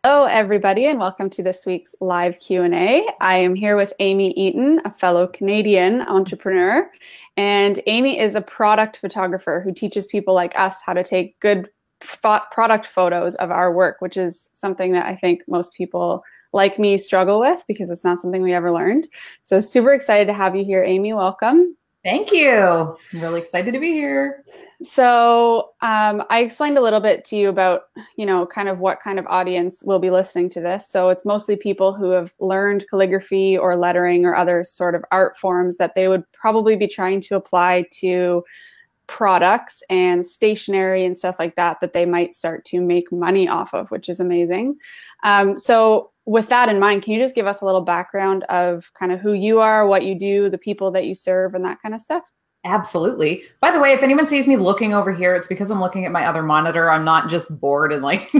Hello, everybody, and welcome to this week's live Q&A. I am here with Amy Eaton, a fellow Canadian entrepreneur, and Amy is a product photographer who teaches people like us how to take good product photos of our work, which is something that I think most people like me struggle with because it's not something we ever learned. So super excited to have you here, Amy. Welcome. Thank you. I'm really excited to be here. So I explained a little bit to you about, kind of what kind of audience will be listening to this. So it's mostly people who have learned calligraphy or lettering or other sort of art forms that they would probably be trying to apply to products and stationery and stuff like that, that they might start to make money off of, which is amazing. So with that in mind, can you just give us a little background of kind of who you are, what you do, the people that you serve, and that kind of stuff? Absolutely. By the way, if anyone sees me looking over here, it's because I'm looking at my other monitor. I'm not just bored and like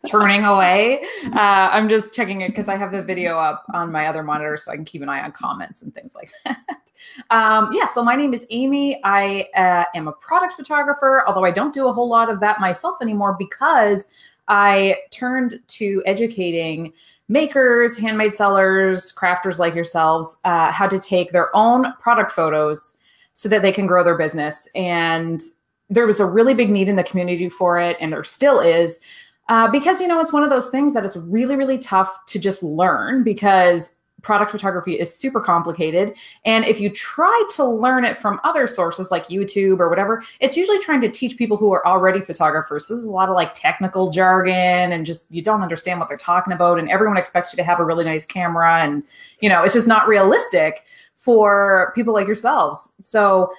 turning away. I'm just checking it because I have the video up on my other monitor so I can keep an eye on comments and things like that. So my name is Amy. I am a product photographer, although I don't do a whole lot of that myself anymore because I turned to educating makers, handmade sellers, crafters like yourselves, how to take their own product photos so that they can grow their business. And there was a really big need in the community for it, and there still is, because, it's one of those things that is really, really tough to just learn because product photography is super complicated. And if you try to learn it from other sources like YouTube or whatever, it's usually trying to teach people who are already photographers. So there's a lot of like technical jargon and just you don't understand what they're talking about. And everyone expects you to have a really nice camera. And, it's just not realistic for people like yourselves. So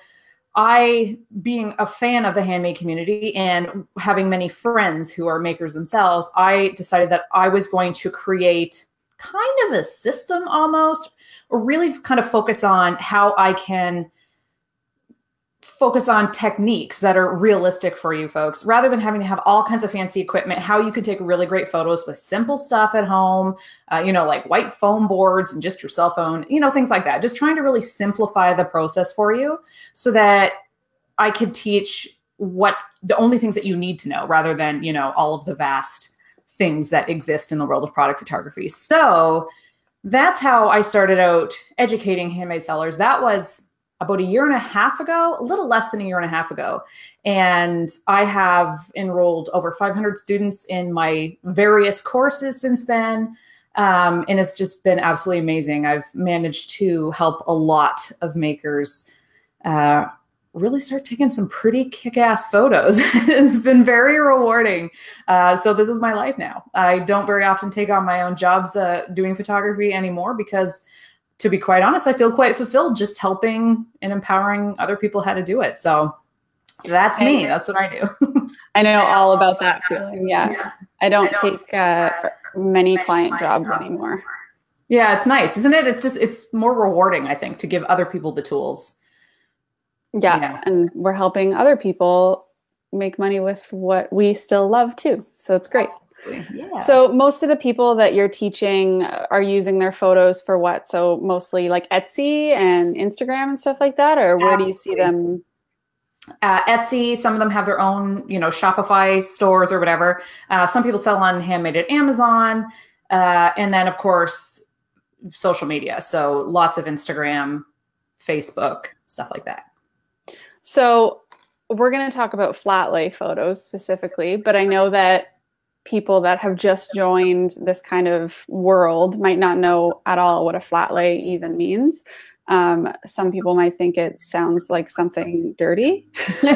I, being a fan of the handmade community and having many friends who are makers themselves, I decided that I was going to create kind of a system almost, or really kind of focus on how I can focus on techniques that are realistic for you folks, rather than having to have all kinds of fancy equipment, how you can take really great photos with simple stuff at home, like white foam boards and just your cell phone, things like that. Just trying to really simplify the process for you so that I could teach what the only things that you need to know rather than, all of the vast things that exist in the world of product photography. So that's how I started out educating handmade sellers. That was about a year and a half ago, a little less than a year and a half ago. And I have enrolled over 500 students in my various courses since then. And it's just been absolutely amazing. I've managed to help a lot of makers really start taking some pretty kick-ass photos. It's been very rewarding. So this is my life now. I don't very often take on my own jobs doing photography anymore because, to be quite honest, I feel quite fulfilled just helping and empowering other people how to do it. So that's me. That's what I do. I know all about that feeling. Yeah. I don't take many client jobs anymore. Yeah, it's nice, isn't it? It's more rewarding, I think, to give other people the tools. Yeah. And we're helping other people make money with what we still love too. So it's great. Yeah. So most of the people that you're teaching are using their photos for what? So mostly like Etsy and Instagram and stuff like that, or where do you see them? Etsy. Some of them have their own, Shopify stores or whatever. Some people sell on Handmade at Amazon. And then of course, social media. So lots of Instagram, Facebook, stuff like that. So we're going to talk about flat lay photos specifically, but I know that people that have just joined this kind of world might not know at all what a flat lay even means. Some people might think it sounds like something dirty. So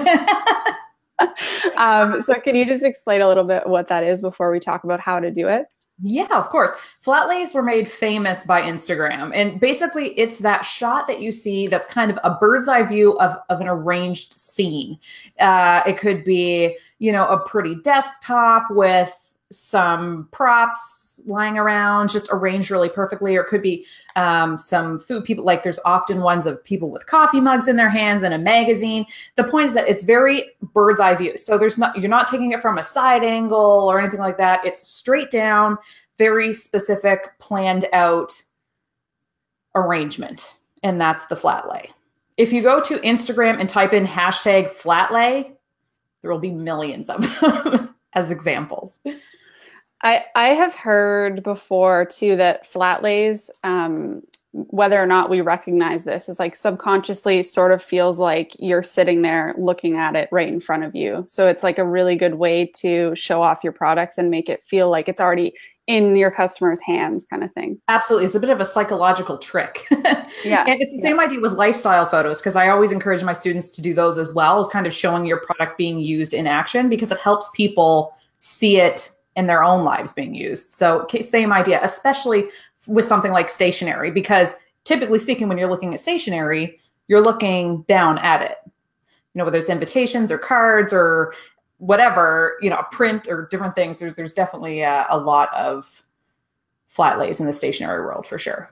can you just explain a little bit what that is before we talk about how to do it? Yeah, of course. Flat lays were made famous by Instagram. And basically it's that shot that you see that's kind of a bird's eye view of an arranged scene. It could be, a pretty desktop with some props lying around, just arranged really perfectly. Or it could be some food people, like there's often ones of people with coffee mugs in their hands and a magazine. The point is that it's very bird's eye view. So you're not taking it from a side angle or anything like that. It's straight down, very specific, planned out arrangement. And that's the flat lay. If you go to Instagram and type in hashtag flat lay, there will be millions of them as examples. I have heard before too that flat lays, whether or not we recognize this, is like subconsciously sort of feels like you're sitting there looking at it right in front of you. So it's like a really good way to show off your products and make it feel like it's already in your customer's hands, kind of thing. Absolutely. It's a bit of a psychological trick. Yeah. And it's the same idea with lifestyle photos, because I always encourage my students to do those as well, as kind of showing your product being used in action, because it helps people see it in their own lives being used. So same idea, especially with something like stationery, because typically speaking, when you're looking at stationery, you're looking down at it, whether it's invitations or cards or whatever, a print or different things. There's definitely a lot of flat lays in the stationery world for sure.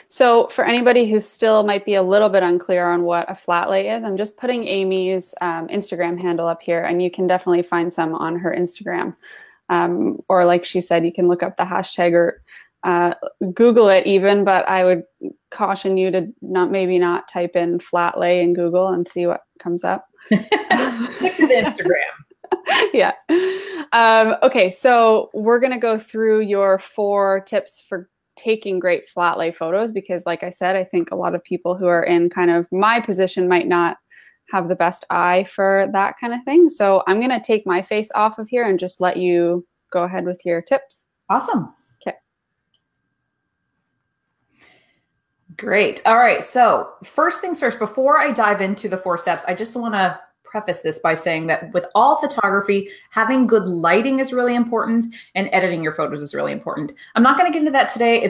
So for anybody who still might be a little bit unclear on what a flat lay is, I'm just putting Amy's Instagram handle up here, and you can definitely find some on her Instagram. Or like she said, you can look up the hashtag or Google it even, but I would caution you to maybe not type in flat lay in Google and see what comes up. Stick to the Instagram. Yeah. Okay, so we're going to go through your 4 tips for taking great flat lay photos, because like I said, I think a lot of people who are in kind of my position might not have the best eye for that kind of thing. So I'm going to take my face off of here and just let you go ahead with your tips. Awesome. Okay. Great. All right. So first things first, before I dive into the 4 steps, I just want to preface this by saying that with all photography, having good lighting is really important, and editing your photos is really important. I'm not going to get into that today.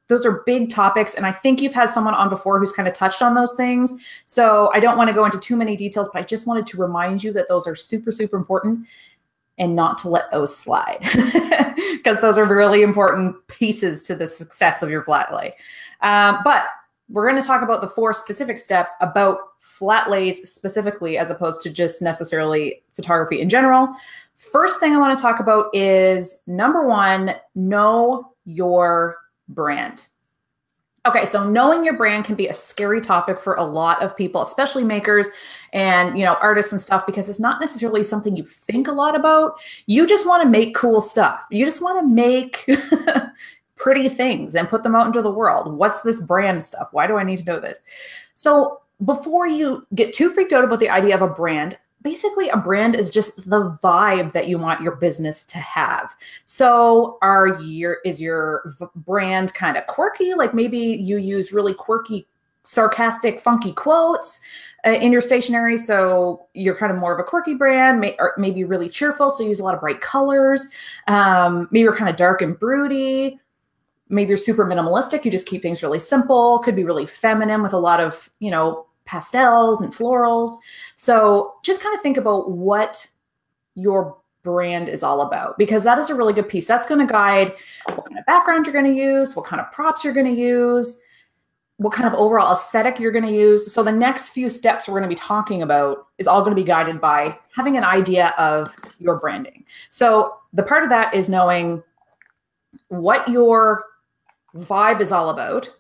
Those are big topics, and I think you've had someone on before who's kind of touched on those things. So I don't want to go into too many details, but I just wanted to remind you that those are super, super important, and not to let those slide, because those are really important pieces to the success of your flat lay. But we're going to talk about the 4 specific steps about flat lays specifically, as opposed to just necessarily photography in general. First thing I want to talk about is, number 1, know your brand. Okay, so knowing your brand can be a scary topic for a lot of people, especially makers and artists and stuff, because it's not necessarily something you think a lot about. You just want to make cool stuff. You just want to make pretty things and put them out into the world. What's this brand stuff? Why do I need to know this? So before you get too freaked out about the idea of a brand, basically a brand is just the vibe that you want your business to have. So is your brand kind of quirky? Like maybe you use really quirky, sarcastic, funky quotes in your stationery. So you're kind of more of a quirky brand, or maybe really cheerful. So you use a lot of bright colors. Maybe you're kind of dark and broody. Maybe you're super minimalistic. You just keep things really simple. Could be really feminine with a lot of, pastels and florals. So just kind of think about what your brand is all about, because that is a really good piece. That's going to guide what kind of background you're going to use, what kind of props you're going to use, what kind of overall aesthetic you're going to use. So the next few steps we're going to be talking about is all going to be guided by having an idea of your branding. So the part of that is knowing what your vibe is all about,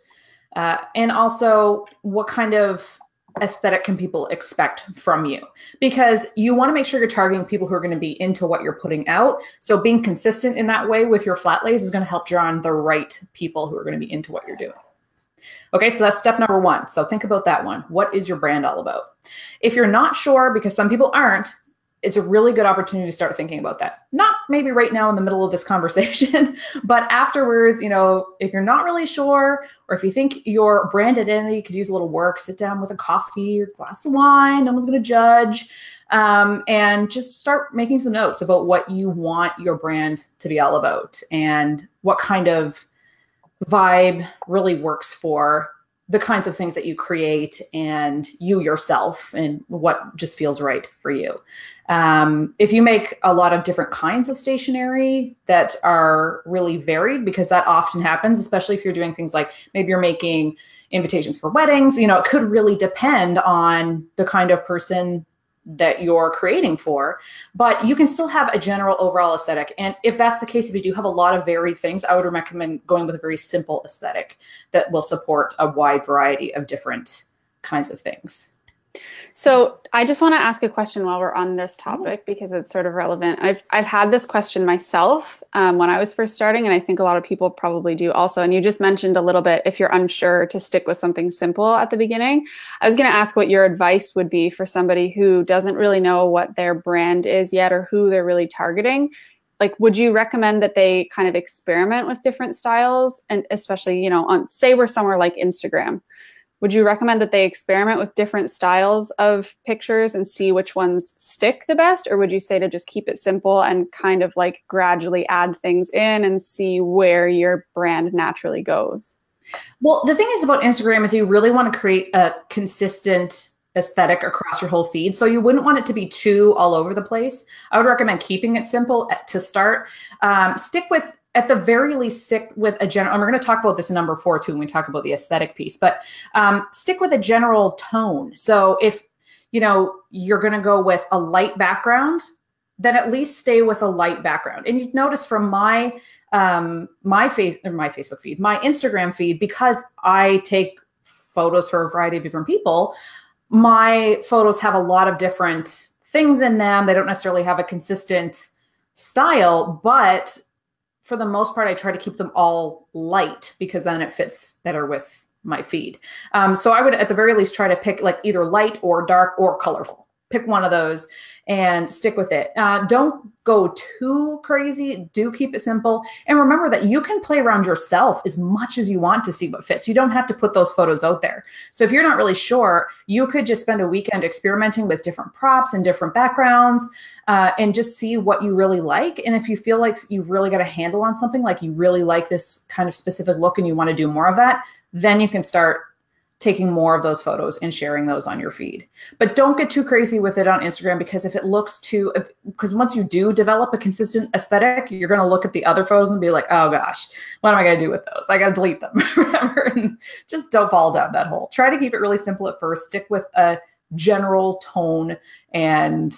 and also what kind of aesthetic can people expect from you, because you want to make sure you're targeting people who are going to be into what you're putting out. So being consistent in that way with your flat lays is going to help draw on the right people who are going to be into what you're doing. Okay, so that's step number 1. So think about that one. What is your brand all about? If you're not sure, because some people aren't, it's a really good opportunity to start thinking about that. Not maybe right now in the middle of this conversation, but afterwards, if you're not really sure, or if you think your brand identity could use a little work, sit down with a coffee, a glass of wine, no one's going to judge, and just start making some notes about what you want your brand to be all about and what kind of vibe really works for the kinds of things that you create and you yourself, and what just feels right for you. If you make a lot of different kinds of stationery that are really varied, because that often happens, especially if you're doing things like maybe you're making invitations for weddings, it could really depend on the kind of person that you're creating for, but you can still have a general overall aesthetic. And if that's the case, if you do have a lot of varied things, I would recommend going with a very simple aesthetic that will support a wide variety of different kinds of things. So I just want to ask a question while we're on this topic because it's sort of relevant. I've had this question myself when I was first starting, and I think a lot of people probably do also. And you just mentioned a little bit, if you're unsure, to stick with something simple at the beginning. I was going to ask what your advice would be for somebody who doesn't really know what their brand is yet or who they're really targeting. Like, would you recommend that they kind of experiment with different styles? And especially, you know, on, say we're somewhere like Instagram. Would you recommend that they experiment with different styles of pictures and see which ones stick the best? Or would you say to just keep it simple and kind of like gradually add things in and see where your brand naturally goes? Well, the thing is about Instagram is you really want to create a consistent aesthetic across your whole feed. So you wouldn't want it to be too all over the place. I would recommend keeping it simple to start. Stick with, at the very least, stick with a general, and we're going to talk about this in number 4 too when we talk about the aesthetic piece, but stick with a general tone. So if, you know, you're going to go with a light background, then at least stay with a light background. And you'd notice from my Facebook feed, my Instagram feed, because I take photos for a variety of different people, my photos have a lot of different things in them. They don't necessarily have a consistent style, but for the most part, I try to keep them all light because then it fits better with my feed. So I would at the very least try to pick like either light or dark or colorful. Pick one of those and stick with it. Don't go too crazy. Do keep it simple. And remember that you can play around yourself as much as you want to see what fits. You don't have to put those photos out there. So if you're not really sure, you could just spend a weekend experimenting with different props and different backgrounds and just see what you really like. And if you feel like you've really got a handle on something, like you really like this kind of specific look and you want to do more of that, then you can start taking more of those photos and sharing those on your feed. But don't get too crazy with it on Instagram, because if it looks too, because once you do develop a consistent aesthetic, you're going to look at the other photos and be like, oh gosh, what am I going to do with those? I got to delete them. And just don't fall down that hole. Try to keep it really simple at first. Stick with a general tone and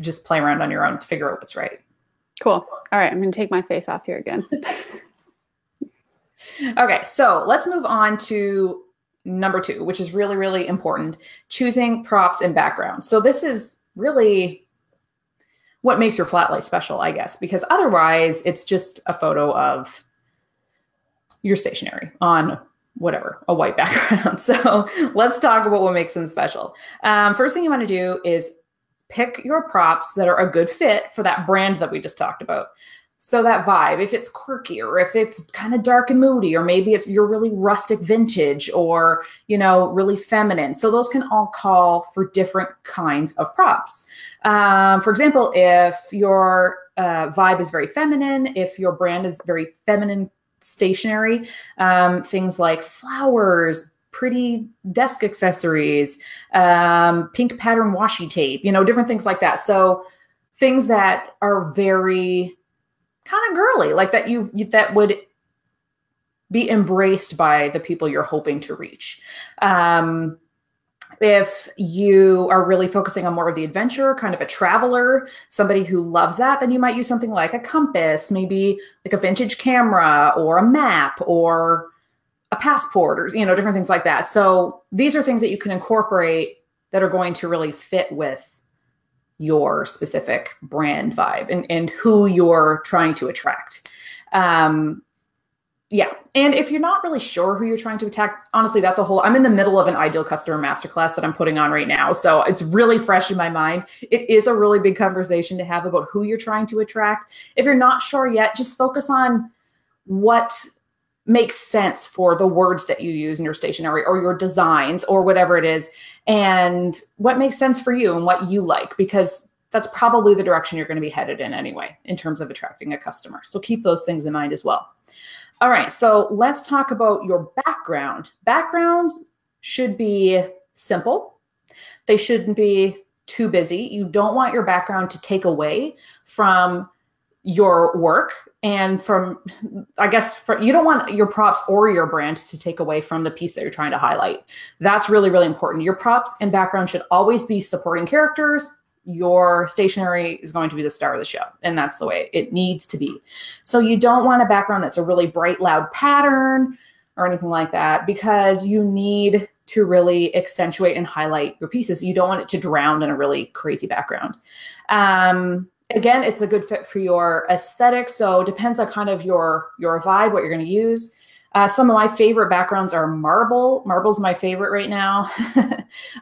just play around on your own to figure out what's right. Cool. All right. I'm going to take my face off here again. Okay. So let's move on to number 2, which is really, really important, choosing props and backgrounds. So this is really what makes your flat lay special, I guess, because otherwise it's just a photo of your stationery on whatever, a white background. So let's talk about what makes them special. First thing you want to do is pick your props that are a good fit for that brand that we just talked about. So that vibe, if it's quirky or if it's kind of dark and moody, or maybe it's you're really rustic vintage or, you know, really feminine. So those can all call for different kinds of props. For example, if your vibe is very feminine, if your brand is very feminine stationery, things like flowers, pretty desk accessories, pink pattern washi tape, you know, different things like that. So things that are very kind of girly, like that that would be embraced by the people you're hoping to reach. If you are really focusing on more of the adventure, kind of a traveler, somebody who loves that, then you might use something like a compass, maybe like a vintage camera or a map or a passport, or, you know, different things like that. So these are things that you can incorporate that are going to really fit with your specific brand vibe and who you're trying to attract. Yeah. And if you're not really sure who you're trying to attack, honestly, that's a whole, I'm in the middle of an ideal customer masterclass that I'm putting on right now. So it's really fresh in my mind. It is a really big conversation to have about who you're trying to attract. If you're not sure yet, just focus on what makes sense for the words that you use in your stationery or your designs or whatever it is, and what makes sense for you and what you like, because that's probably the direction you're going to be headed in anyway, in terms of attracting a customer. So keep those things in mind as well. All right, so let's talk about your background. Backgrounds should be simple. They shouldn't be too busy. You don't want your background to take away from your work and from, I guess, you don't want your props or your brand to take away from the piece that you're trying to highlight. That's really, really important. Your props and background should always be supporting characters. Your stationery is going to be the star of the show, and that's the way it needs to be. So you don't want a background that's a really bright, loud pattern or anything like that, because you need to really accentuate and highlight your pieces. You don't want it to drown in a really crazy background. Again, it's a good fit for your aesthetic. So it depends on kind of your vibe, what you're going to use. Some of my favorite backgrounds are marble. Marble's my favorite right now.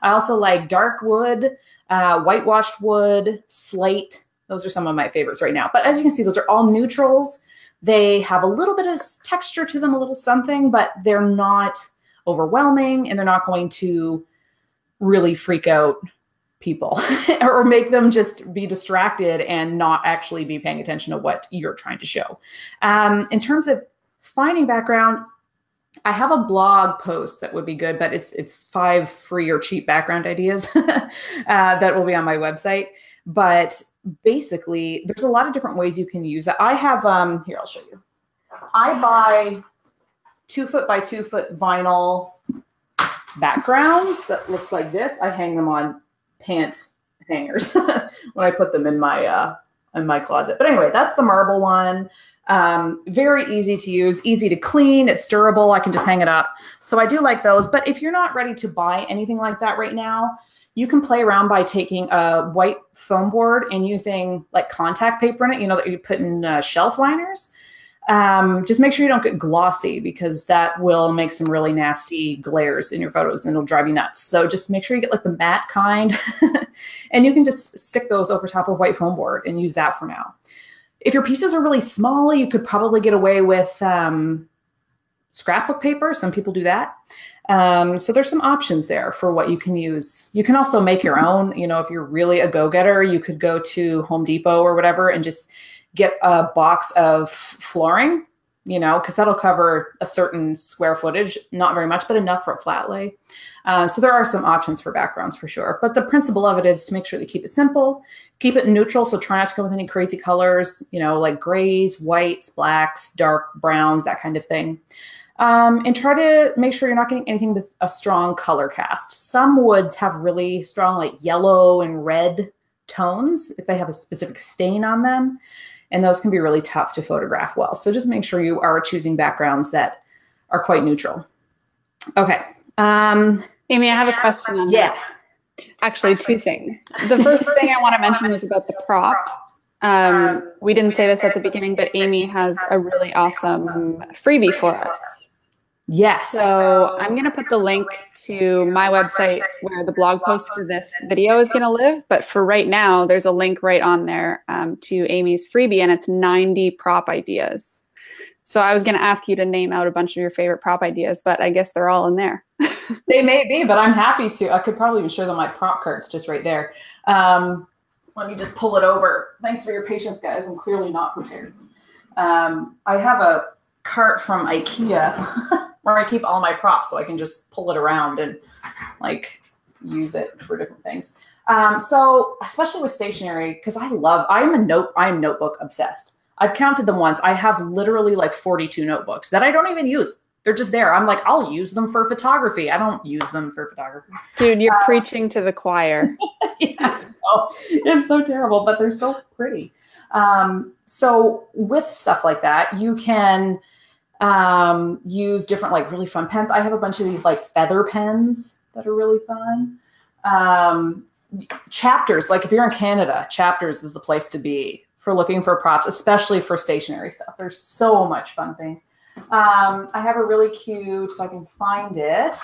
I also like dark wood, whitewashed wood, slate. Those are some of my favorites right now. But as you can see, those are all neutrals. They have a little bit of texture to them, a little something, but they're not overwhelming, and they're not going to really freak out people or make them just be distracted and not actually be paying attention to what you're trying to show. In terms of finding background, I have a blog post that would be good, but it's 5 free or cheap background ideas that will be on my website. But basically, there's a lot of different ways you can use it. I have, here, I'll show you. I buy 2 foot by 2 foot vinyl backgrounds that look like this. I hang them on pant hangers when I put them in my closet. But anyway, that's the marble one. Very easy to use, easy to clean. It's durable. I can just hang it up. So I do like those. But if you're not ready to buy anything like that right now, you can play around by taking a white foam board and using like contact paper in it, you know, that you put in shelf liners. Just make sure you don't get glossy, because that will make some really nasty glares in your photos and it'll drive you nuts. So just make sure you get like the matte kind and you can just stick those over top of white foam board and use that for now. If your pieces are really small, you could probably get away with scrapbook paper. Some people do that. So there's some options there for what you can use. You can also make your own, you know, if you're really a go-getter, you could go to Home Depot or whatever and just get a box of flooring, you know, because that'll cover a certain square footage, not very much, but enough for a flat lay. So there are some options for backgrounds for sure. But the principle of it is to make sure that you keep it simple, keep it neutral. So try not to go with any crazy colors, you know, like grays, whites, blacks, dark browns, that kind of thing. And try to make sure you're not getting anything with a strong color cast. Some woods have really strong like yellow and red tones if they have a specific stain on them. And those can be really tough to photograph well. So just make sure you are choosing backgrounds that are quite neutral. Okay. Amy, I have a question on that. Actually, 2 things. The first thing I want to mention was about the props. We didn't say this at the beginning, but Amy has a really awesome freebie for us. Yes. So I'm going to put the link to my website where the blog post for this video is going to live. But for right now, there's a link right on there to Amy's freebie, and it's 90 prop ideas. So I was going to ask you to name out a bunch of your favorite prop ideas, but I guess they're all in there. They may be, but I'm happy to. I could probably even show them my prop carts just right there. Let me just pull it over. Thanks for your patience, guys. I'm clearly not prepared. I have a cart from IKEA where I keep all my props, so I can just pull it around and like use it for different things. So especially with stationery, because I am notebook obsessed. I've counted them once. I have literally like 42 notebooks that I don't even use. They're just there. I'm like, I'll use them for photography. I don't use them for photography. Dude, you're preaching to the choir. Yeah, oh, it's so terrible, but they're so pretty. So with stuff like that, you can use different like really fun pens. I have a bunch of these like feather pens that are really fun. Chapters, like if you're in Canada, Chapters is the place to be for looking for props, especially for stationery stuff. There's so much fun things. I have a really cute, if I can find it.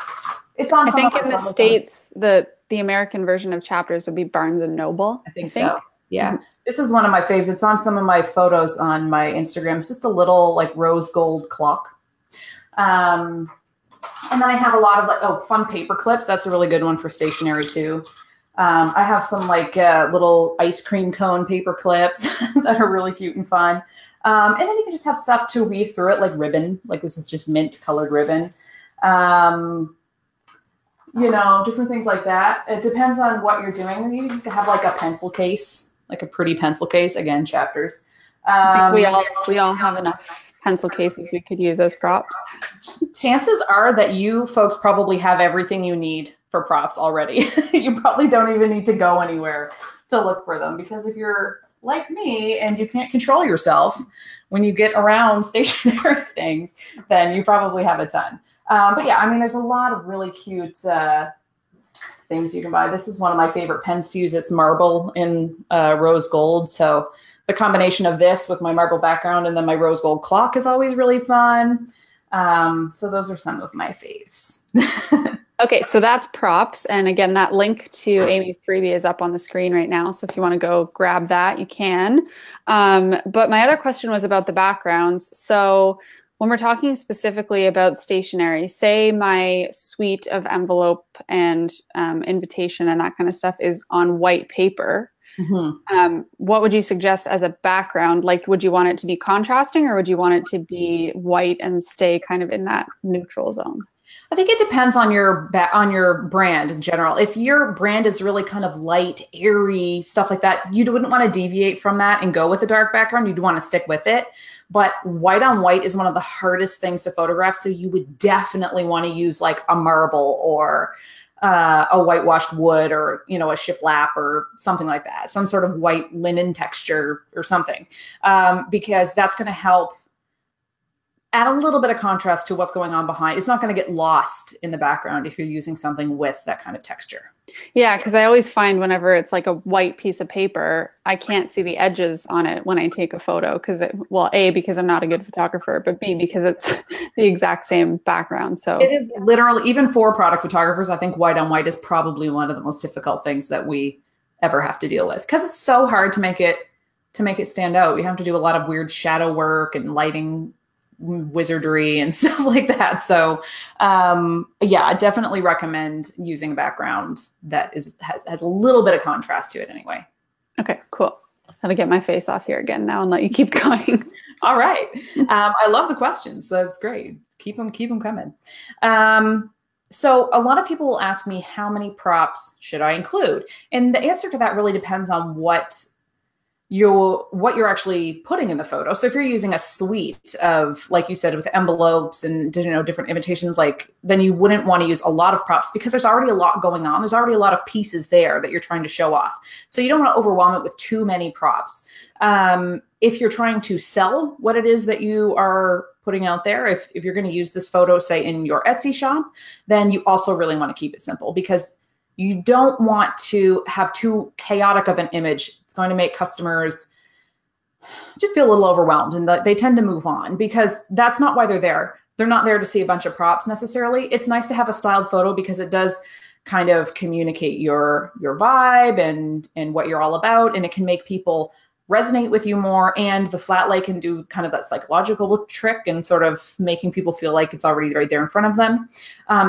It's on. I think in the States, the American version of Chapters would be Barnes and Noble. I think so. Yeah. This is one of my faves. It's on some of my photos on my Instagram. It's just a little like rose gold clock. And then I have a lot of like, fun paper clips. That's a really good one for stationery too. I have some like little ice cream cone paper clips that are really cute and fun. And then you can just have stuff to weave through it, like ribbon. Like this is just mint colored ribbon. You know, different things like that. It depends on what you're doing. You can have like a pencil case, like a pretty pencil case. Again, Chapters. I think we all have enough pencil cases we could use as props. Chances are that you folks probably have everything you need for props already. You probably don't even need to go anywhere to look for them, because if you're like me and you can't control yourself when you get around stationary things, then you probably have a ton. But yeah, I mean, there's a lot of really cute things you can buy. This is one of my favorite pens to use. It's marble in rose gold. So the combination of this with my marble background and then my rose gold clock is always really fun. So those are some of my faves. Okay, so that's props. And again, that link to Amy's freebie is up on the screen right now. So if you want to go grab that, you can. But my other question was about the backgrounds. So when we're talking specifically about stationery, say my suite of envelope and invitation and that kind of stuff is on white paper, what would you suggest as a background? Like, would you want it to be contrasting or would you want it to be white and stay kind of in that neutral zone? I think it depends on your brand in general. If your brand is really kind of light, airy, stuff like that, you wouldn't want to deviate from that and go with a dark background. You'd want to stick with it. But white on white is one of the hardest things to photograph. So you would definitely want to use like a marble or a whitewashed wood or, you know, a shiplap or something like that, some sort of white linen texture or something, because that's going to help add a little bit of contrast to what's going on behind. It's not going to get lost in the background if you're using something with that kind of texture. Yeah, because I always find whenever it's like a white piece of paper, I can't see the edges on it when I take a photo because, well, A, because I'm not a good photographer, but B, because it's the exact same background. So it is literally, even for product photographers, I think white on white is probably one of the most difficult things that we ever have to deal with because it's so hard to make it stand out. You have to do a lot of weird shadow work and lighting wizardry and stuff like that. So yeah, I definitely recommend using a background that has a little bit of contrast to it anyway. Okay, cool. I'll get my face off here again now and let you keep going. All right. I love the questions. That's great. Keep them coming. So a lot of people will ask me, how many props should I include? And the answer to that really depends on what you're actually putting in the photo. So if you're using a suite of, like you said, with envelopes and, you know, different invitations, like, then you wouldn't want to use a lot of props because there's already a lot going on. There's already a lot of pieces there that you're trying to show off. So you don't want to overwhelm it with too many props. If you're trying to sell what it is that you are putting out there, if you're going to use this photo, say in your Etsy shop, then you also really want to keep it simple because you don't want to have too chaotic of an image. It's going to make customers just feel a little overwhelmed and they tend to move on because that's not why they're there. They're not there to see a bunch of props necessarily. It's nice to have a styled photo because it does kind of communicate your vibe and what you're all about. And it can make people resonate with you more. And the flat lay can do kind of that psychological trick and sort of making people feel like it's already right there in front of them.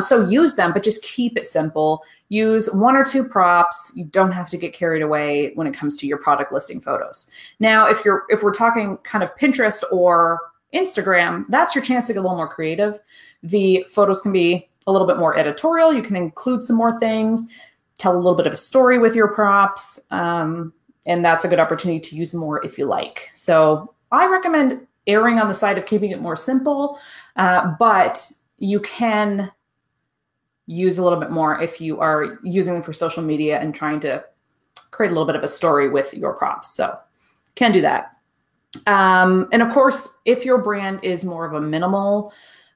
So use them, but just keep it simple. Use one or two props. You don't have to get carried away when it comes to your product listing photos. Now, if we're talking kind of Pinterest or Instagram, that's your chance to get a little more creative. The photos can be a little bit more editorial. You can include some more things, tell a little bit of a story with your props. And that's a good opportunity to use more if you like. So I recommend erring on the side of keeping it more simple, but you can use a little bit more if you are using them for social media and trying to create a little bit of a story with your props. So can do that. And of course, if your brand is more of a minimal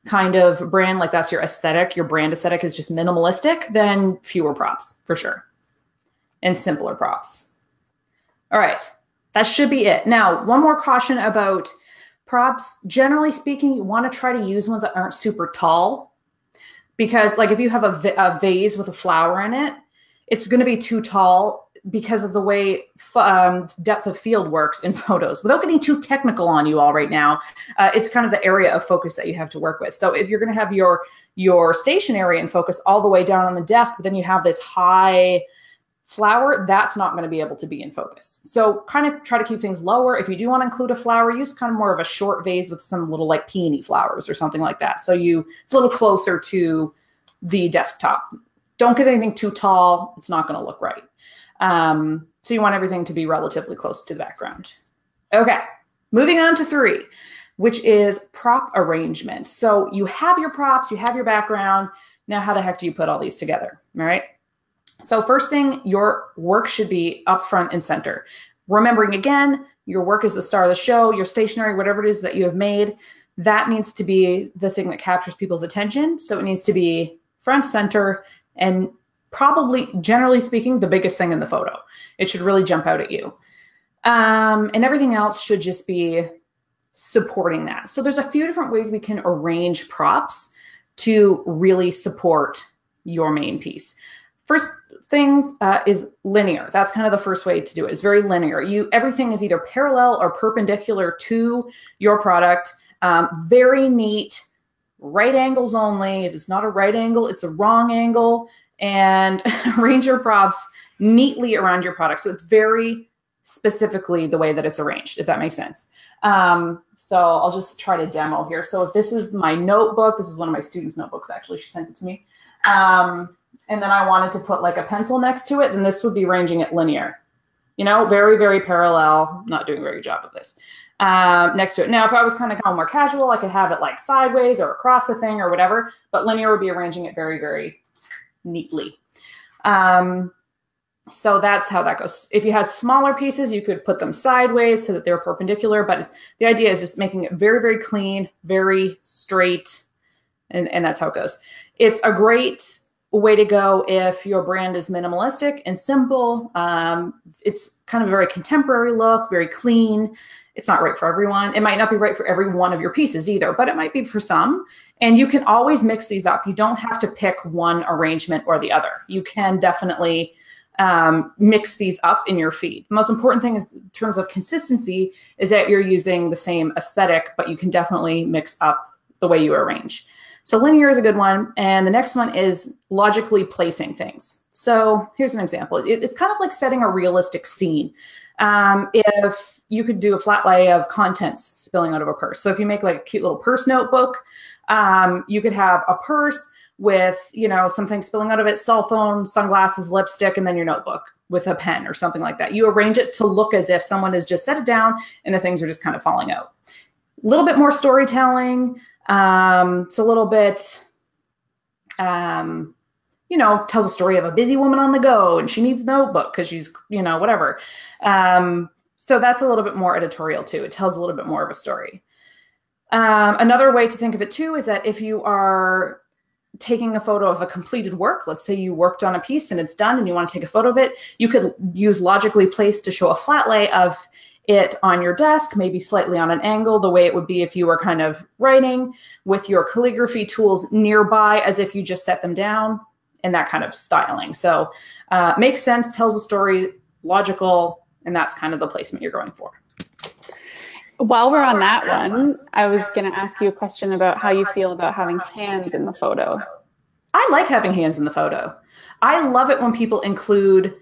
kind of brand, like that's your aesthetic, your brand aesthetic is just minimalistic, then fewer props for sure. And simpler props. All right, that should be it. Now, one more caution about props. Generally speaking, you want to try to use ones that aren't super tall because like if you have a vase with a flower in it, it's going to be too tall because of the way depth of field works in photos. Without getting too technical on you all right now, it's kind of the area of focus that you have to work with. So if you're going to have your stationery in focus all the way down on the desk, but then you have this high flower, that's not going to be able to be in focus. So kind of try to keep things lower. If you do want to include a flower, use kind of more of a short vase with some little like peony flowers or something like that. So it's a little closer to the desktop. Don't get anything too tall. It's not going to look right. So you want everything to be relatively close to the background. Okay, moving on to 3, which is prop arrangement. So you have your props, you have your background. Now, how the heck do you put all these together? All right. So first thing, your work should be up front and center. Remembering again, your work is the star of the show, your stationery, whatever it is that you have made, that needs to be the thing that captures people's attention. So it needs to be front, center, and probably, generally speaking, the biggest thing in the photo. It should really jump out at you. And everything else should just be supporting that. So there's a few different ways we can arrange props to really support your main piece. First things is linear. That's kind of the first way to do it. It's very linear. Everything is either parallel or perpendicular to your product. Very neat, right angles only. If it's not a right angle, it's a wrong angle. And arrange your props neatly around your product. So it's very specifically the way that it's arranged, if that makes sense. So I'll just try to demo here. So if this is my notebook, this is one of my students' notebooks, actually, she sent it to me. And then I wanted to put like a pencil next to it, and this would be arranging it linear. You know, very, very parallel. Not doing a very good job of this. Next to it. Now, if I was kind of going more casual, I could have it like sideways or across the thing or whatever, but linear would be arranging it very, very neatly. So that's how that goes. If you had smaller pieces, you could put them sideways so that they're perpendicular, but the idea is just making it very, very clean, very straight, and that's how it goes. It's a great way to go if your brand is minimalistic and simple. It's kind of a very contemporary look, very clean. It's not right for everyone. It might not be right for every one of your pieces either, but it might be for some. And you can always mix these up. You don't have to pick one arrangement or the other. You can definitely mix these up in your feed. The most important thing is, in terms of consistency, is that you're using the same aesthetic, but you can definitely mix up the way you arrange. So linear is a good one. And the next one is logically placing things. So here's an example. It's kind of like setting a realistic scene. If you could do a flat lay of contents spilling out of a purse. So if you make like a cute little purse notebook, you could have a purse with, you know, something spilling out of it, cell phone, sunglasses, lipstick, and then your notebook with a pen or something like that. You arrange it to look as if someone has just set it down and the things are just kind of falling out. A little bit more storytelling. It's a little bit, you know, tells a story of a busy woman on the go and she needs a notebook because she's, you know, whatever. So that's a little bit more editorial too. It tells a little bit more of a story. Another way to think of it too is that if you are taking a photo of a completed work, let's say you worked on a piece and it's done and you want to take a photo of it, you could use logically placed to show a flat lay of it on your desk, maybe slightly on an angle, the way it would be if you were kind of writing with your calligraphy tools nearby as if you just set them down, and that kind of styling. So makes sense, tells a story, logical, and that's kind of the placement you're going for. While we're on that one, I was going to ask you a question about how you feel about having hands in the photo. I like having hands in the photo. I love it when people include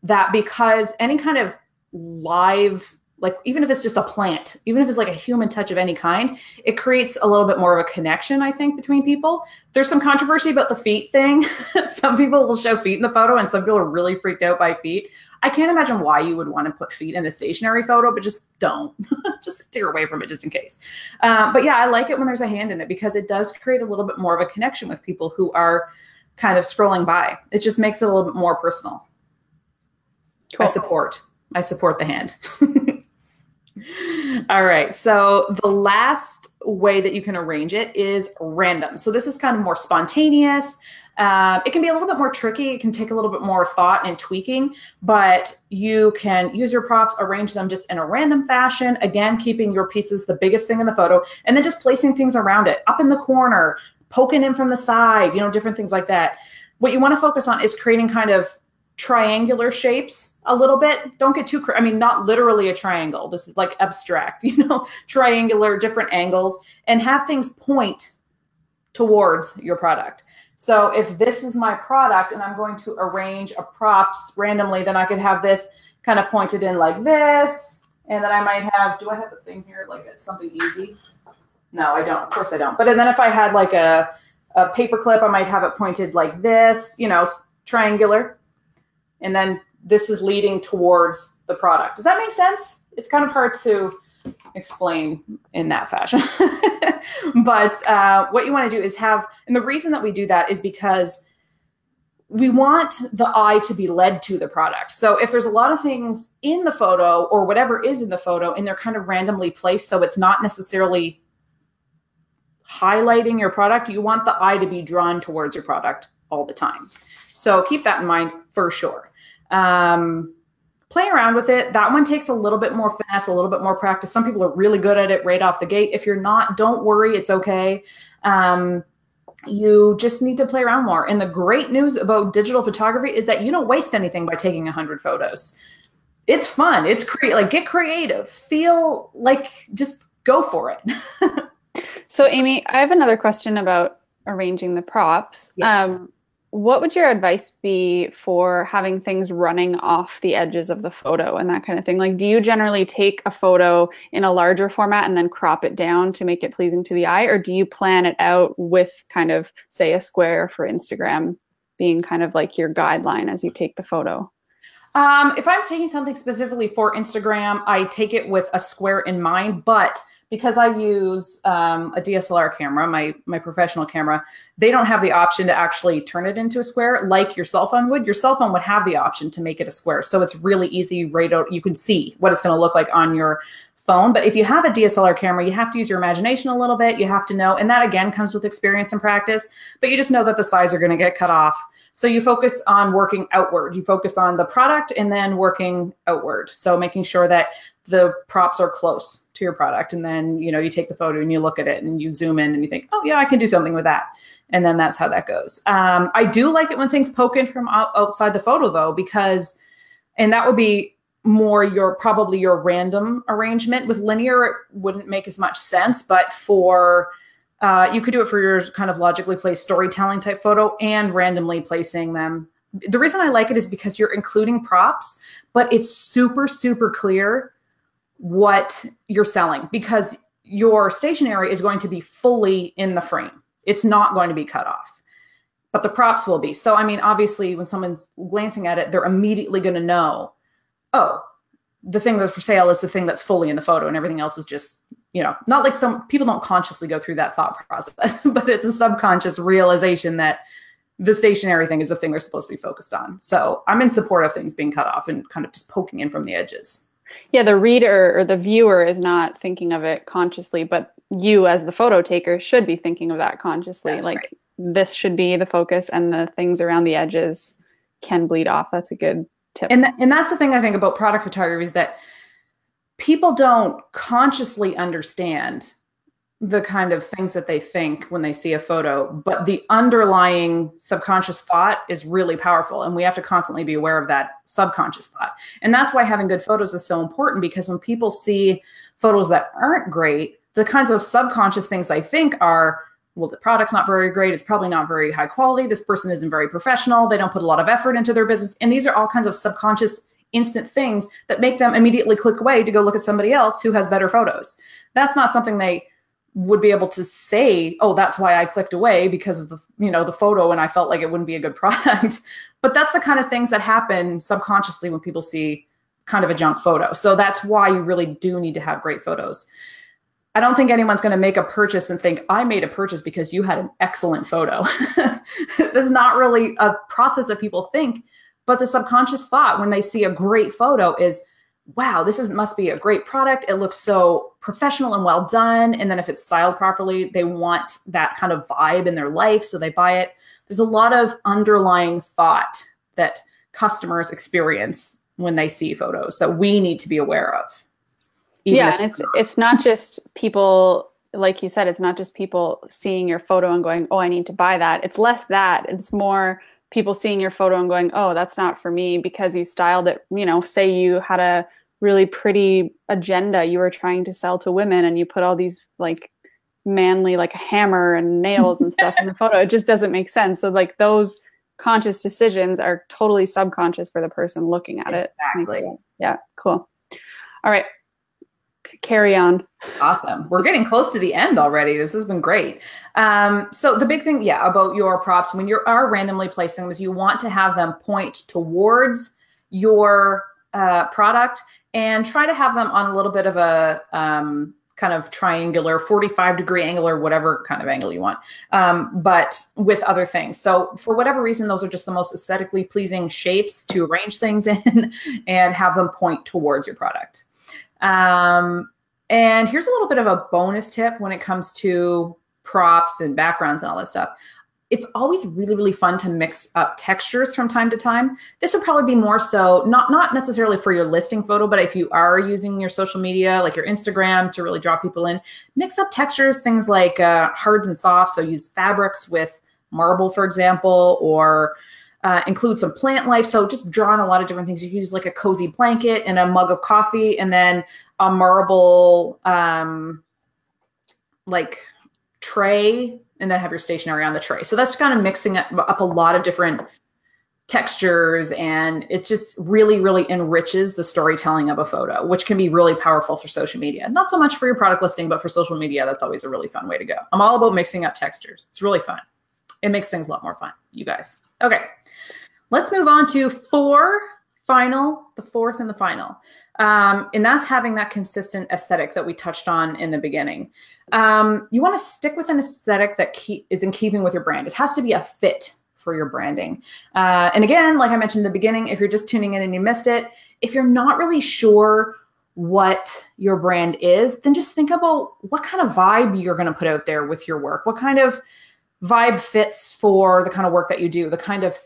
that, because any kind of live, like even if it's just a plant, even if it's like a human touch of any kind, it creates a little bit more of a connection, I think, between people. There's some controversy about the feet thing. Some people will show feet in the photo and some people are really freaked out by feet. I can't imagine why you would want to put feet in a stationery photo, but just don't. Just steer away from it just in case. But yeah, I like it when there's a hand in it because it does create a little bit more of a connection with people who are kind of scrolling by. It just makes it a little bit more personal. Cool. I support the hand. All right. So the last way that you can arrange it is random. So this is kind of more spontaneous. It can be a little bit more tricky. It can take a little bit more thought and tweaking, but you can use your props, arrange them just in a random fashion. Again, keeping your pieces the biggest thing in the photo, and then just placing things around it, up in the corner, poking in from the side, you know, different things like that. What you want to focus on is creating kind of triangular shapes a little bit. Don't get too, I mean, not literally a triangle. This is like abstract, you know, triangular, different angles, and have things point towards your product. So if this is my product and I'm going to arrange a props randomly, then I could have this kind of pointed in like this. And then I might have, do I have a thing here? Like something easy? No, I don't. Of course I don't. But then if I had like a paper clip, I might have it pointed like this, you know, triangular. And then this is leading towards the product. Does that make sense? It's kind of hard to explain in that fashion. But what you want to do is have, and the reason that we do that is because we want the eye to be led to the product. So if there's a lot of things in the photo or whatever is in the photo and they're kind of randomly placed, so it's not necessarily highlighting your product, you want the eye to be drawn towards your product all the time. So keep that in mind for sure. Play around with it. That one takes a little bit more finesse, a little bit more practice. Some people are really good at it right off the gate. If you're not, don't worry, it's okay. You just need to play around more. And the great news about digital photography is that you don't waste anything by taking 100 photos. It's fun. It's like, get creative. Feel like, just go for it. So Amy, I have another question about arranging the props. Yes. What would your advice be for having things running off the edges of the photo and that kind of thing? Like, do you generally take a photo in a larger format and then crop it down to make it pleasing to the eye? Or do you plan it out with kind of, say, a square for Instagram being kind of like your guideline as you take the photo? If I'm taking something specifically for Instagram, I take it with a square in mind, but because I use a DSLR camera, my professional camera, they don't have the option to actually turn it into a square like your cell phone would. Your cell phone would have the option to make it a square. So it's really easy right out. You can see what it's going to look like on your phone. But if you have a DSLR camera, you have to use your imagination a little bit. You have to know, and that again comes with experience and practice, but you just know that the sides are going to get cut off. So you focus on working outward. You focus on the product and then working outward. So making sure that the props are close to your product. And then, you know, you take the photo and you look at it and you zoom in and you think, oh yeah, I can do something with that. And then that's how that goes. I do like it when things poke in from outside the photo though, because, and that would be more probably your random arrangement. With linear, it wouldn't make as much sense, but for, you could do it for your kind of logically placed storytelling type photo and randomly placing them. The reason I like it is because you're including props, but it's super, super clear what you're selling, because your stationery is going to be fully in the frame. It's not going to be cut off, but the props will be. So, I mean, obviously when someone's glancing at it, they're immediately going to know, oh, the thing that's for sale is the thing that's fully in the photo and everything else is just, you know, not like some people don't consciously go through that thought process, but it's a subconscious realization that the stationery thing is the thing they're supposed to be focused on. So I'm in support of things being cut off and kind of just poking in from the edges. Yeah, the reader or the viewer is not thinking of it consciously, but you as the photo taker should be thinking of that consciously. That's like right. This should be the focus and the things around the edges can bleed off. That's a good tip. And that's the thing I think about product photography is that people don't consciously understand the kind of things that they think when they see a photo, but the underlying subconscious thought is really powerful. And we have to constantly be aware of that subconscious thought. And that's why having good photos is so important, because when people see photos that aren't great, the kinds of subconscious things they think are, well, the product's not very great. It's probably not very high quality. This person isn't very professional. They don't put a lot of effort into their business. And these are all kinds of subconscious instant things that make them immediately click away to go look at somebody else who has better photos. That's not something they would be able to say, oh, that's why I clicked away, because of the, you know, the photo and I felt like it wouldn't be a good product. But that's the kind of things that happen subconsciously when people see kind of a junk photo. So that's why you really do need to have great photos. I don't think anyone's going to make a purchase and think, I made a purchase because you had an excellent photo. That's not really a process that people think, but the subconscious thought when they see a great photo is, wow, must be a great product. It looks so professional and well done. And then if it's styled properly, they want that kind of vibe in their life, so they buy it. There's a lot of underlying thought that customers experience when they see photos that we need to be aware of. Yeah, and it's not just people, like you said, it's not just people seeing your photo and going, oh, I need to buy that. It's less that. It's more people seeing your photo and going, oh, that's not for me, because you styled it, you know, say you had a really pretty agenda you were trying to sell to women and you put all these like manly, like a hammer and nails and stuff in the photo. It just doesn't make sense. So like those conscious decisions are totally subconscious for the person looking at it. Exactly. Yeah, cool. All right. Carry on. Awesome. We're getting close to the end already. This has been great. So the big thing, about your props, when you are randomly placing them, is you want to have them point towards your product and try to have them on a little bit of a kind of triangular 45-degree angle or whatever kind of angle you want, but with other things. So for whatever reason, those are just the most aesthetically pleasing shapes to arrange things in and have them point towards your product. And here's a little bit of a bonus tip when it comes to props and backgrounds and all that stuff, it's always really, really fun to mix up textures from time to time. This would probably be more so, not necessarily for your listing photo, but if you are using your social media, like your Instagram, to really draw people in, mix up textures, things like hards and softs. So use fabrics with marble, for example, or include some plant life. So just draw on a lot of different things. You can use like a cozy blanket and a mug of coffee, and then a marble like tray, and then have your stationery on the tray. So that's kind of mixing up a lot of different textures, and it just really, really enriches the storytelling of a photo, which can be really powerful for social media. Not so much for your product listing, but for social media, that's always a really fun way to go. I'm all about mixing up textures. It's really fun. It makes things a lot more fun, you guys. Okay, let's move on to the fourth and the final. And that's having that consistent aesthetic that we touched on in the beginning. You want to stick with an aesthetic that is in keeping with your brand. It has to be a fit for your branding. And again, like I mentioned in the beginning, if you're just tuning in and you missed it, if you're not really sure what your brand is, then just think about what kind of vibe you're going to put out there with your work. What kind of vibe fits for the kind of work that you do, the kind of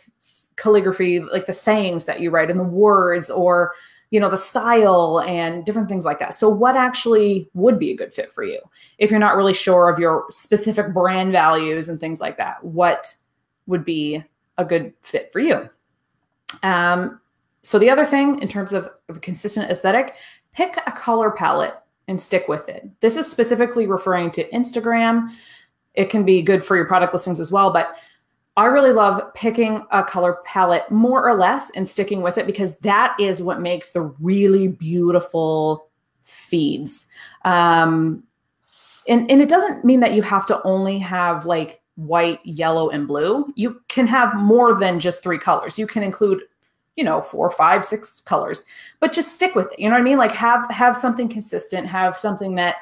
calligraphy, like the sayings that you write and the words, or, you know, the style and different things like that. So what actually would be a good fit for you? If you're not really sure of your specific brand values and things like that, what would be a good fit for you? So the other thing in terms of the consistent aesthetic, pick a color palette and stick with it. This is specifically referring to Instagram. It can be good for your product listings as well, but I really love picking a color palette more or less and sticking with it, because that is what makes the really beautiful feeds. And it doesn't mean that you have to only have like white, yellow, and blue. You can have more than just 3 colors. You can include, you know, 4, 5, 6 colors, but just stick with it. You know what I mean? Like have something consistent, have something that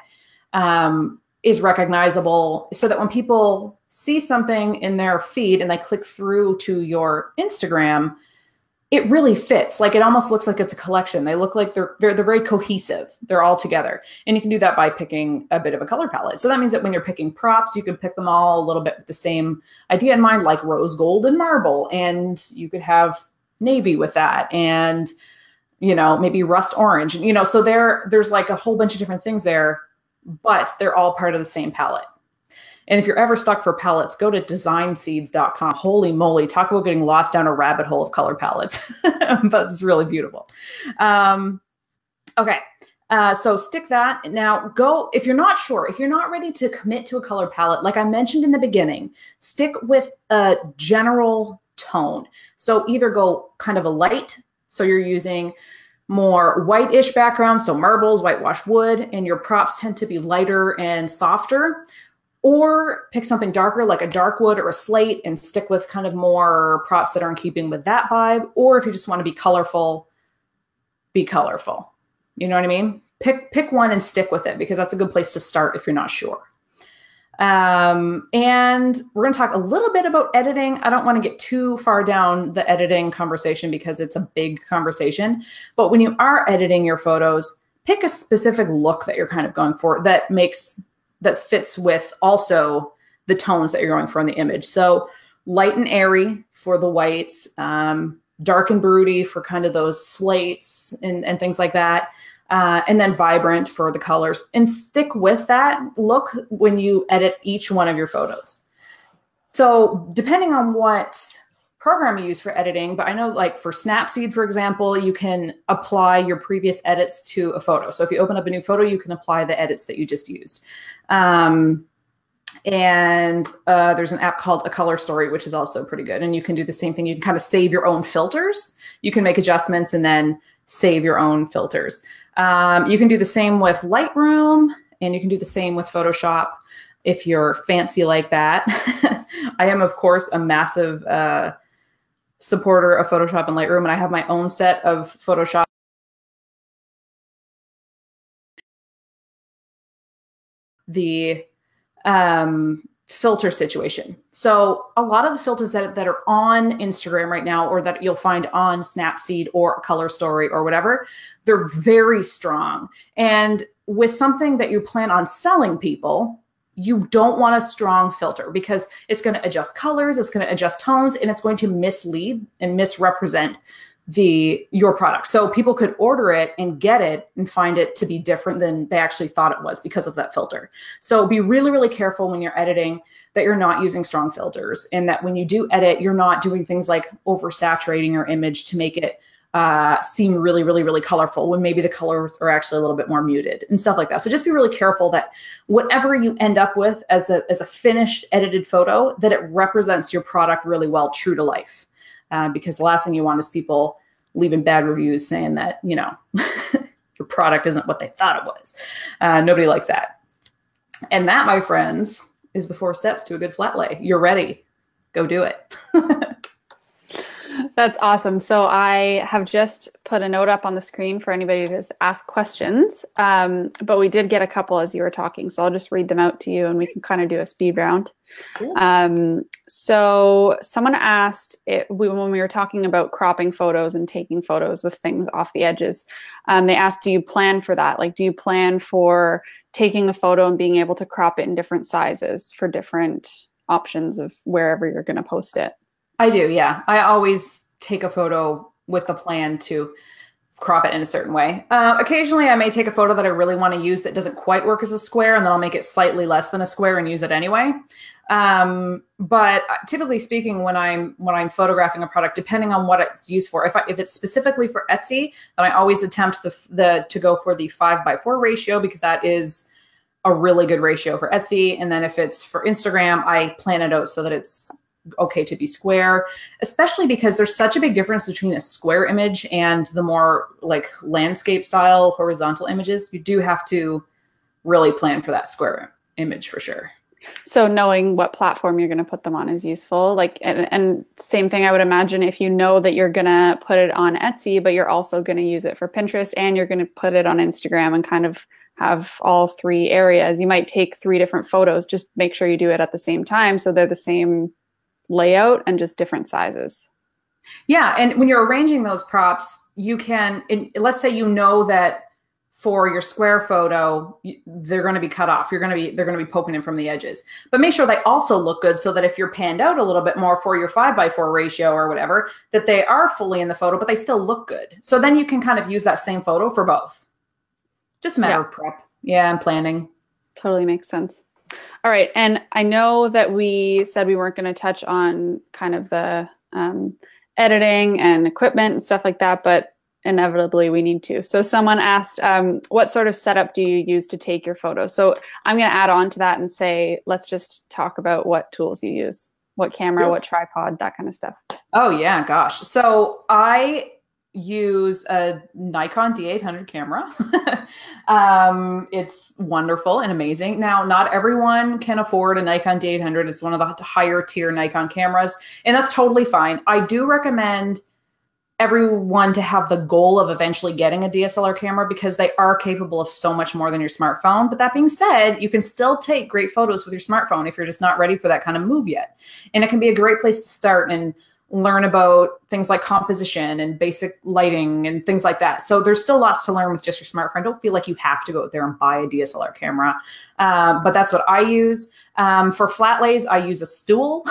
is recognizable, so that when people see something in their feed and they click through to your Instagram, it really fits. Like it almost looks like it's a collection. They look like they're very cohesive. They're all together. And you can do that by picking a bit of a color palette. So that means that when you're picking props, you can pick them all a little bit with the same idea in mind, like rose gold and marble. And you could have navy with that, and, you know, maybe rust orange. And, you know, so there's like a whole bunch of different things there, but they're all part of the same palette. And if you're ever stuck for palettes, go to designseeds.com. Holy moly, talk about getting lost down a rabbit hole of color palettes. But it's really beautiful. Okay, so stick that. Now go, if you're not sure, if you're not ready to commit to a color palette, like I mentioned in the beginning, stick with a general tone. So either go kind of a light, so you're using more whitish background, so marbles, whitewashed wood, and your props tend to be lighter and softer, or pick something darker like a dark wood or a slate and stick with kind of more props that are in keeping with that vibe. Or if you just want to be colorful, be colorful. You know what I mean? Pick one and stick with it, because that's a good place to start if you're not sure. And we're going to talk a little bit about editing. I don't want to get too far down the editing conversation because it's a big conversation. But when you are editing your photos, pick a specific look that you're kind of going for that fits with also the tones that you're going for in the image. So light and airy for the whites, dark and broody for kind of those slates and things like that. And then vibrant for the colors, and stick with that look when you edit each one of your photos. So depending on what program you use for editing, but I know like for Snapseed, for example, you can apply your previous edits to a photo. So if you open up a new photo, you can apply the edits that you just used. And there's an app called A Color Story, which is also pretty good. And you can do the same thing. You can kind of save your own filters. You can make adjustments and then save your own filters. You can do the same with Lightroom, and you can do the same with Photoshop if you're fancy like that. I am, of course, a massive supporter of Photoshop and Lightroom, and I have my own set of Photoshop. The filter situation. So a lot of the filters that are on Instagram right now, or that you'll find on Snapseed or A Color Story or whatever, they're very strong. And with something that you plan on selling people, you don't want a strong filter because it's going to adjust colors, it's going to adjust tones, and it's going to mislead and misrepresent your product. So people could order it and get it and find it to be different than they actually thought it was because of that filter. So be really, really careful when you're editing that you're not using strong filters, and that when you do edit, you're not doing things like oversaturating your image to make it seem really, really, really colorful when maybe the colors are actually a little bit more muted and stuff like that. So just be really careful that whatever you end up with as a finished edited photo, that it represents your product really well, true to life. Because the last thing you want is people leaving bad reviews saying that, you know, your product isn't what they thought it was. Nobody likes that. And that, my friends, is the 4 steps to a good flat lay. You're ready. Go do it. That's awesome. So I have just put a note up on the screen for anybody to ask questions. But we did get a couple as you were talking. So I'll just read them out to you and we can kind of do a speed round. Cool. So someone asked when we were talking about cropping photos and taking photos with things off the edges, they asked, do you plan for that? Like, do you plan for taking the photo and being able to crop it in different sizes for different options of wherever you're going to post it? I do, yeah. I always take a photo with the plan to crop it in a certain way. Occasionally, I may take a photo that I really want to use that doesn't quite work as a square, and then I'll make it slightly less than a square and use it anyway. But typically speaking, when I'm photographing a product, depending on what it's used for, if it's specifically for Etsy, then I always attempt to go for the 5:4 ratio, because that is a really good ratio for Etsy. And then if it's for Instagram, I plan it out so that it's okay to be square, especially because there's such a big difference between a square image and the more like landscape style horizontal images. You do have to really plan for that square image for sure. So knowing what platform you're going to put them on is useful. Like, and same thing, I would imagine if you know that you're going to put it on Etsy, but you're also going to use it for Pinterest and you're going to put it on Instagram and kind of have all 3 areas. You might take 3 different photos, just make sure you do it at the same time so they're the same layout and just different sizes. Yeah, and when you're arranging those props, you can, let's say you know that for your square photo, they're going to be cut off. They're going to be poking in from the edges. But make sure they also look good so that if you're panned out a little bit more for your 5:4 ratio or whatever, that they are fully in the photo, but they still look good. So then you can kind of use that same photo for both. Just a matter of prep. Yeah, and planning. Totally makes sense. All right. And I know that we said we weren't going to touch on kind of the editing and equipment and stuff like that, but inevitably we need to. So someone asked, what sort of setup do you use to take your photos? So I'm going to add on to that and say, let's just talk about what tools you use, what camera, what tripod, that kind of stuff. Oh yeah, gosh. So I use a Nikon D800 camera. It's wonderful and amazing. Now, not everyone can afford a Nikon D800. It's one of the higher tier Nikon cameras, and that's totally fine. I do recommend everyone to have the goal of eventually getting a DSLR camera because they are capable of so much more than your smartphone. But that being said, you can still take great photos with your smartphone if you're just not ready for that kind of move yet. And it can be a great place to start and learn about things like composition and basic lighting and things like that. So there's still lots to learn with just your smartphone. Don't feel like you have to go out there and buy a DSLR camera. But that's what I use. For flat lays, I use a stool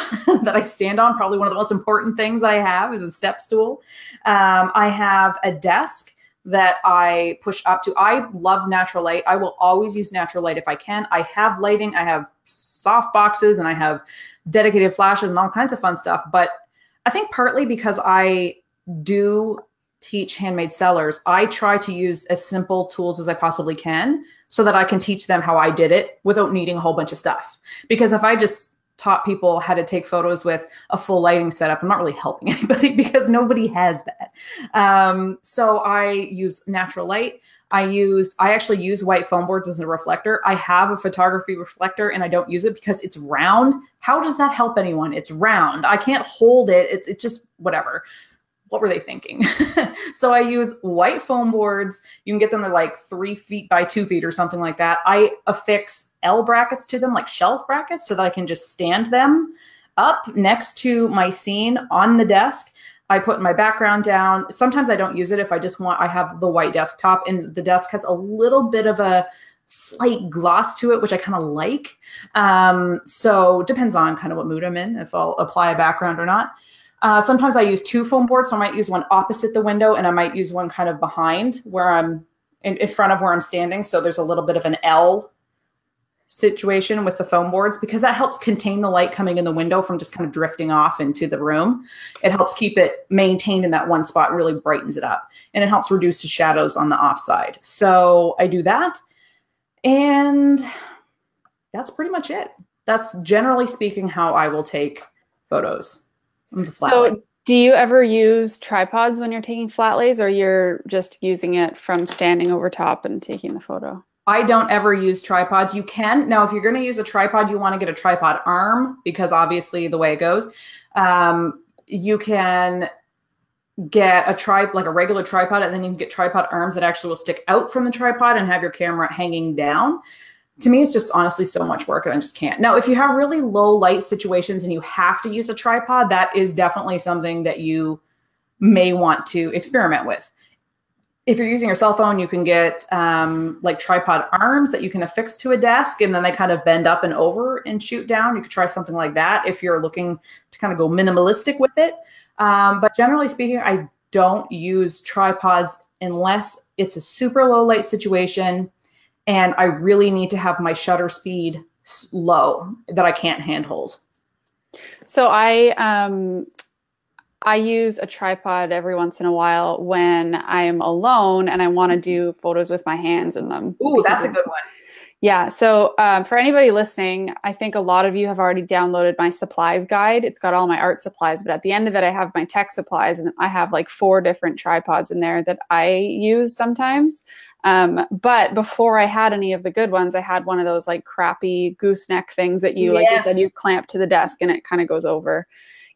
that I stand on. Probably one of the most important things that I have is a step stool. I have a desk that I push up to. I love natural light. I will always use natural light if I can. I have lighting. I have soft boxes and I have dedicated flashes and all kinds of fun stuff. But I think partly because I do teach handmade sellers, I try to use as simple tools as I possibly can so that I can teach them how I did it without needing a whole bunch of stuff. Because if I just taught people how to take photos with a full lighting setup, I'm not really helping anybody because nobody has that. So I use natural light. I actually use white foam boards as a reflector. I have a photography reflector and I don't use it because it's round. How does that help anyone? It's round. I can't hold it. It just, whatever. What were they thinking? So I use white foam boards. You can get them to like 3 feet by 2 feet or something like that. I affix L brackets to them, like shelf brackets, so that I can just stand them up next to my scene on the desk. I put my background down. Sometimes I don't use it if I have the white desktop and the desk has a little bit of a slight gloss to it, which I kind of like. So depends on kind of what mood I'm in, if I'll apply a background or not. Sometimes I use 2 foam boards, so I might use one opposite the window, and I might use one kind of behind where I'm in front of where I'm standing. So there's a little bit of an L situation with the foam boards, because that helps contain the light coming in the window from just kind of drifting off into the room. It helps keep it maintained in that one spot and really brightens it up. And it helps reduce the shadows on the offside. So I do that. And that's pretty much it. That's generally speaking how I will take photos. So do you ever use tripods when you're taking flat lays, or you're just using it from standing over top and taking the photo? I don't ever use tripods. You can. Now, if you're going to use a tripod, you want to get a tripod arm, because obviously the way it goes, you can get like a regular tripod, and then you can get tripod arms that actually will stick out from the tripod and have your camera hanging down. To me, it's just honestly so much work, and I just can't. Now, if you have really low light situations and you have to use a tripod, that is definitely something that you may want to experiment with. If you're using your cell phone, you can get like tripod arms that you can affix to a desk, and then they kind of bend up and over and shoot down. You could try something like that if you're looking to kind of go minimalistic with it. But generally speaking, I don't use tripods unless it's a super low light situation and I really need to have my shutter speed low that I can't handhold. So I use a tripod every once in a while when I'm alone and I want to do photos with my hands in them. Ooh, that's a good one. Yeah. So for anybody listening, I think a lot of you have already downloaded my supplies guide. It's got all my art supplies, but at the end of it, I have my tech supplies, and I have like 4 different tripods in there that I use sometimes. But before I had any of the good ones, I had one of those like crappy gooseneck things that you, like you said, you clamp to the desk and it kind of goes over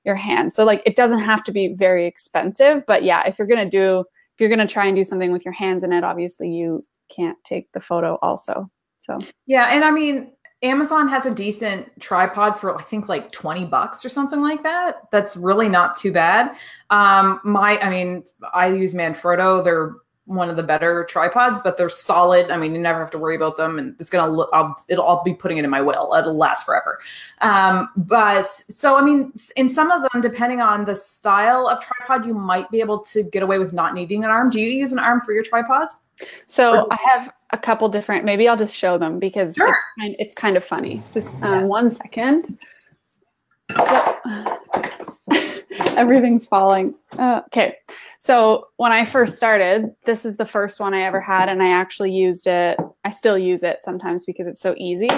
your hand. So like, it doesn't have to be very expensive, but yeah, if you're going to try and do something with your hands in it, obviously you can't take the photo also. So, yeah. And I mean, Amazon has a decent tripod for, I think, like $20 or something like that. That's really not too bad. I use Manfrotto. They're one of the better tripods, but they're solid. I mean, you never have to worry about them, and it's going to look, I'll be putting it in my will. It'll last forever. But so, I mean, in some of them, depending on the style of tripod, you might be able to get away with not needing an arm. Do you use an arm for your tripods? So I have a couple different, maybe I'll just show them because it's kind of funny. Just 1 second. So everything's falling. Okay. So when I first started, this is the first one I ever had, and I actually used it. I still use it sometimes because it's so easy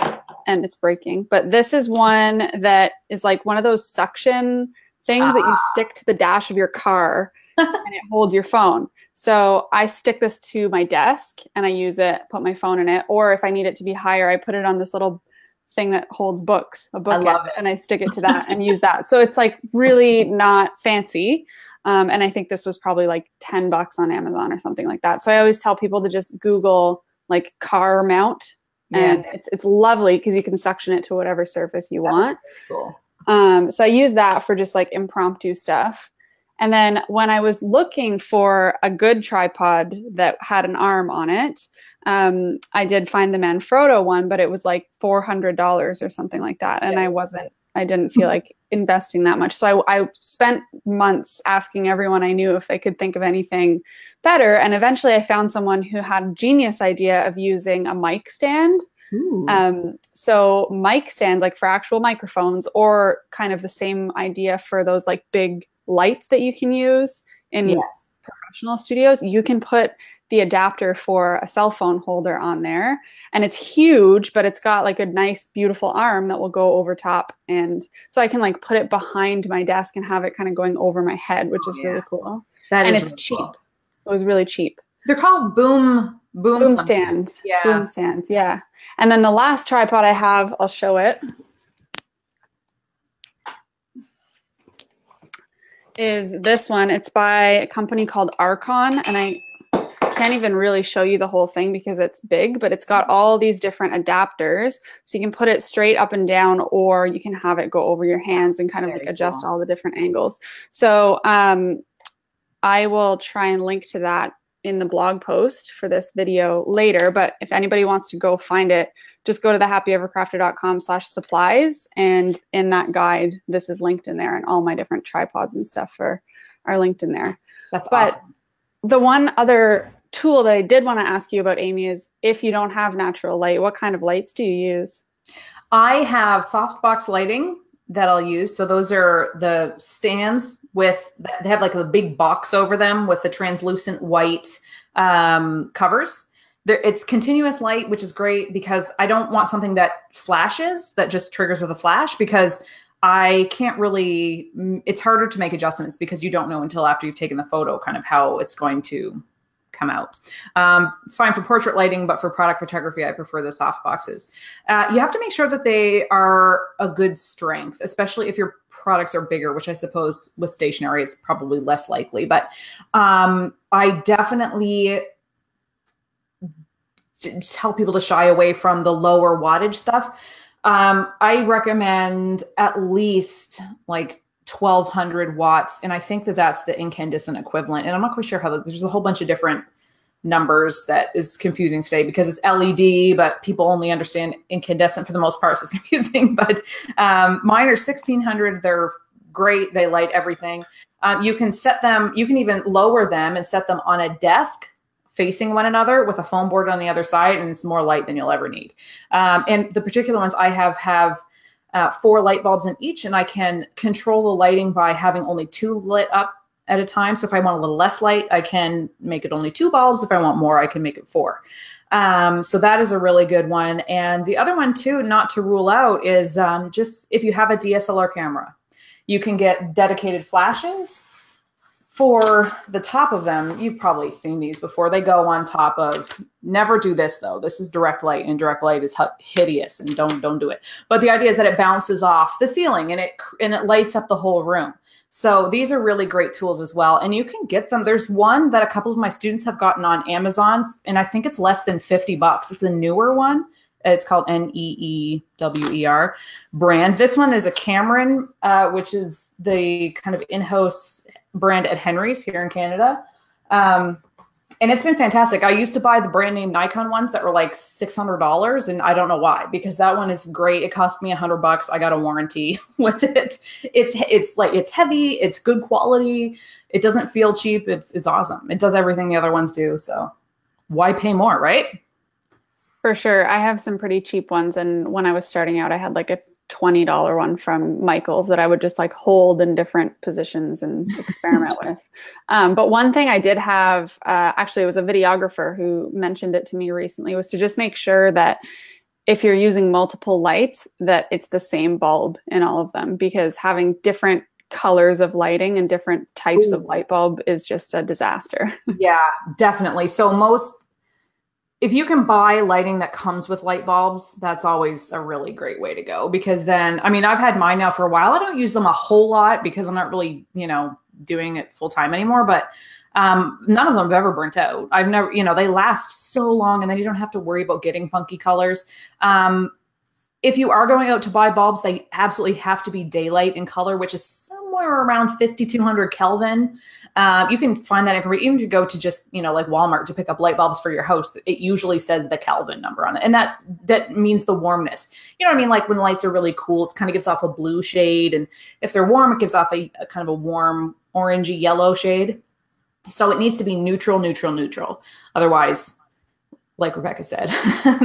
and it's breaking. But this is one that is like one of those suction things that you stick to the dash of your car and it holds your phone. So I stick this to my desk and I use it, put my phone in it. Or if I need it to be higher, I put it on this little thing that holds books, a book, and I stick it to that and use that. So it's like really not fancy. And I think this was probably like $10 on Amazon or something like that. So I always tell people to just Google like car mount, and it's lovely because you can suction it to whatever surface you want. Cool. So I use that for just like impromptu stuff. And then when I was looking for a good tripod that had an arm on it, I did find the Manfrotto one, but it was like $400 or something like that. And I didn't feel like investing that much. So I spent months asking everyone I knew if they could think of anything better. And eventually I found someone who had a genius idea of using a mic stand. So mic stands, like for actual microphones, or kind of the same idea for those like big lights that you can use in professional studios. You can put the adapter for a cell phone holder on there, and it's huge, but it's got like a nice, beautiful arm that will go over top. And so I can like put it behind my desk and have it kind of going over my head, which is really cool. And it's cheap. Cool. It was really cheap. They're called boom stands. Yeah. Boom stands. Yeah. And then the last tripod I have, I'll show it, is this one. It's by a company called Archon, and I can't even really show you the whole thing because it's big, but it's got all these different adapters. So you can put it straight up and down, or you can have it go over your hands and kind of like adjust all the different angles. So I will try and link to that in the blog post for this video later, but if anybody wants to go find it, just go to thehappyevercrafter.com/supplies. And in that guide, this is linked in there, and all my different tripods and stuff are linked in there. That's awesome. The one other tool that I did want to ask you about, Amy, is if you don't have natural light, what kind of lights do you use? I have softbox lighting that I'll use. So those are the stands with, they have like a big box over them with the translucent white covers. It's continuous light, which is great because I don't want something that flashes, that just triggers with a flash, because I can't really, it's harder to make adjustments because you don't know until after you've taken the photo kind of how it's going to come out. It's fine for portrait lighting, but for product photography, I prefer the soft boxes. You have to make sure that they are a good strength, especially if your products are bigger, which I suppose with stationery, it's probably less likely. But I definitely tell people to shy away from the lower wattage stuff. I recommend at least like 1200 watts. And I think that that's the incandescent equivalent. And I'm not quite sure how there's a whole bunch of different numbers that is confusing today because it's LED, but people only understand incandescent for the most part. So it's confusing, but mine are 1600. They're great. They light everything. You can set them, you can even lower them and set them on a desk facing one another with a foam board on the other side. And it's more light than you'll ever need. And the particular ones I have 4 light bulbs in each, and I can control the lighting by having only 2 lit up at a time. So if I want a little less light, I can make it only 2 bulbs. If I want more, I can make it 4. So that is a really good one. And the other one too, not to rule out, is just if you have a DSLR camera, you can get dedicated flashes for the top of them. You've probably seen these before. They go on top of, never do this though. This is direct light, and direct light is hideous, and don't do it. But the idea is that it bounces off the ceiling and it lights up the whole room. So these are really great tools as well. And you can get them. There's one that a couple of my students have gotten on Amazon, and I think it's less than $50. It's a newer one. It's called NEEWER brand. This one is a Cameron, which is the kind of in-house brand at Henry's here in Canada. And it's been fantastic. I used to buy the brand name Nikon ones that were like $600, and I don't know why, because that one is great. It cost me $100. I got a warranty with it. It's heavy. It's good quality. It doesn't feel cheap. It's awesome. It does everything the other ones do. So why pay more, right? For sure. I have some pretty cheap ones. And when I was starting out, I had like a $20 one from Michael's that I would just like hold in different positions and experiment with. But one thing I did have, actually it was a videographer who mentioned it to me recently, was to just make sure that if you're using multiple lights, that it's the same bulb in all of them, because having different colors of lighting and different types of light bulb is just a disaster. Yeah, definitely. So if you can buy lighting that comes with light bulbs, that's always a really great way to go, because then, I mean, I've had mine now for a while. I don't use them a whole lot because I'm not really, doing it full time anymore, but none of them have ever burnt out. I've never, they last so long, and then you don't have to worry about getting funky colors. If you are going out to buy bulbs, they absolutely have to be daylight in color, which is somewhere around 5,200 Kelvin. You can find that information, even if you go to just, like Walmart to pick up light bulbs for your house, it usually says the Kelvin number on it. And that means the warmness. You know what I mean? Like when lights are really cool, it kind of gives off a blue shade. And if they're warm, it gives off a kind of a warm orangey yellow shade. So it needs to be neutral, neutral, neutral. Otherwise, like Rebecca said,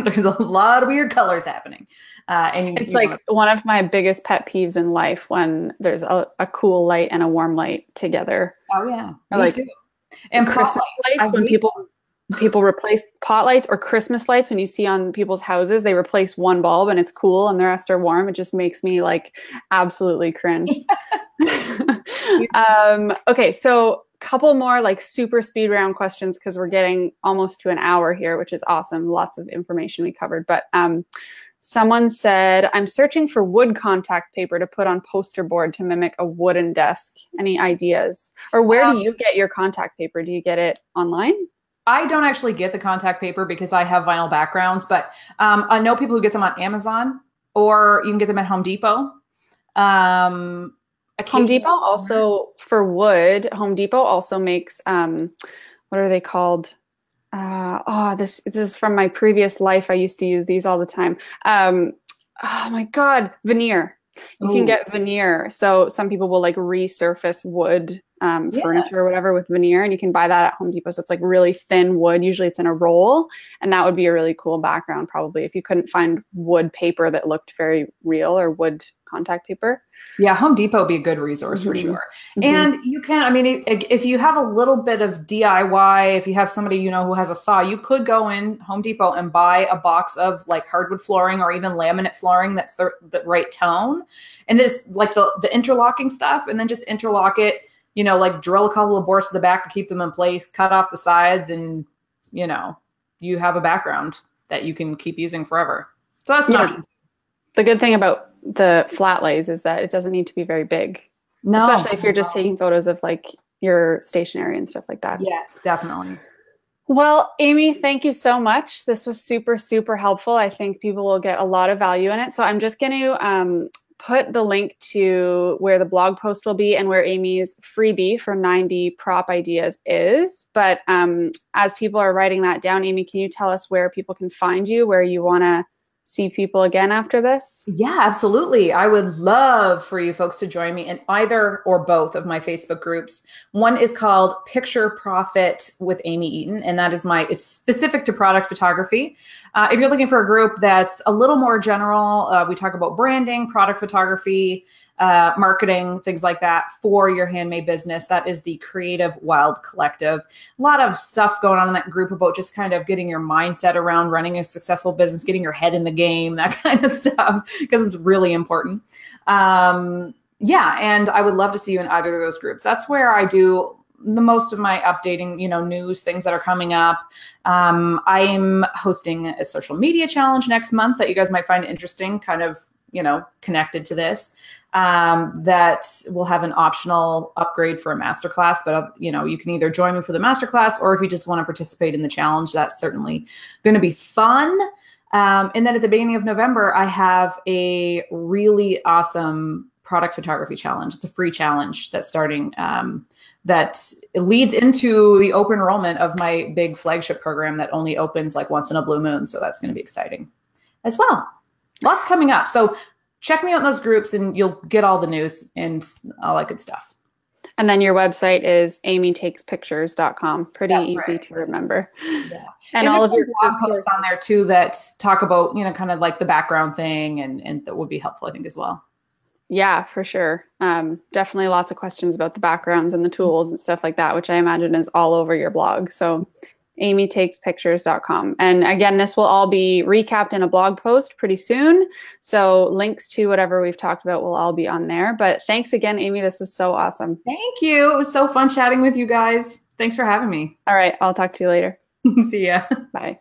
there's a lot of weird colors happening. And it's like one of my biggest pet peeves in life when there's a cool light and a warm light together. Oh yeah, or like too. And Christmas lights, when people replace pot lights, or Christmas lights, when you see on people's houses, they replace one bulb and it's cool and the rest are warm. It just makes me like absolutely cringe. Okay, so couple more like super speed round questions, because we're getting almost to an hour here, which is awesome. Lots of information we covered. But someone said, I'm searching for wood contact paper to put on poster board to mimic a wooden desk. Any ideas? Or where do you get your contact paper? Do you get it online? I don't actually get the contact paper because I have vinyl backgrounds, but I know people who get them on Amazon, or you can get them at Home Depot. Home Depot also, for wood, Home Depot also makes what are they called? This is from my previous life. I used to use these all the time. Oh my God, veneer. You can get veneer. So some people will like resurface wood furniture or whatever with veneer, and you can buy that at Home Depot. So it's like really thin wood. Usually it's in a roll, and that would be a really cool background probably if you couldn't find wood paper that looked very real or wood contact paper. Yeah, Home Depot would be a good resource for sure. And you can, I mean, if you have a little bit of DIY, if you have somebody you know who has a saw, you could go in Home Depot and buy a box of like hardwood flooring or even laminate flooring that's the right tone. And just like the interlocking stuff, and then just interlock it, you know, like drill a couple of boards to the back to keep them in place, cut off the sides, and, you know, you have a background that you can keep using forever. So that's not the good thing about the flat lays is that it doesn't need to be very big. No, especially if you're just taking photos of like your stationery and stuff like that. Yes, definitely. Well, Amy, thank you so much. This was super, super helpful. I think people will get a lot of value in it. So I'm just going to put the link to where the blog post will be and where Amy's freebie for 90 prop ideas is. But as people are writing that down, Amy, can you tell us where people can find you, where you want to see people again after this? Yeah, absolutely. I would love for you folks to join me in either or both of my Facebook groups. One is called Picture Profit with Amy Eaton, and that is it's specific to product photography. If you're looking for a group that's a little more general, we talk about branding, product photography, marketing, things like that for your handmade business. That is the Creative Wild Collective. A lot of stuff going on in that group about just kind of getting your mindset around running a successful business, getting your head in the game, that kind of stuff, because it's really important. Yeah, and I would love to see you in either of those groups. That's where I do the most of my updating, you know, news, things that are coming up. I'm hosting a social media challenge next month that you guys might find interesting, kind of, you know, connected to this. That will have an optional upgrade for a masterclass, but you know, you can either join me for the masterclass, or if you just want to participate in the challenge, that's certainly going to be fun. And then at the beginning of November, I have a really awesome product photography challenge. It's a free challenge that's starting, that leads into the open enrollment of my big flagship program that only opens like once in a blue moon. So that's going to be exciting as well. Lots coming up. So check me out in those groups and you'll get all the news and all that good stuff. And then your website is amytakespictures.com. Pretty easy to remember. Yeah. And all of your blog posts on there too that talk about, you know, kind of like the background thing, and that would be helpful, I think, as well. Yeah, for sure. Definitely lots of questions about the backgrounds and the tools and stuff like that, which I imagine is all over your blog. So amytakespictures.com. And again, this will all be recapped in a blog post pretty soon. So links to whatever we've talked about will all be on there. But thanks again, Amy. This was so awesome. Thank you. It was so fun chatting with you guys. Thanks for having me. All right. I'll talk to you later. See ya. Bye.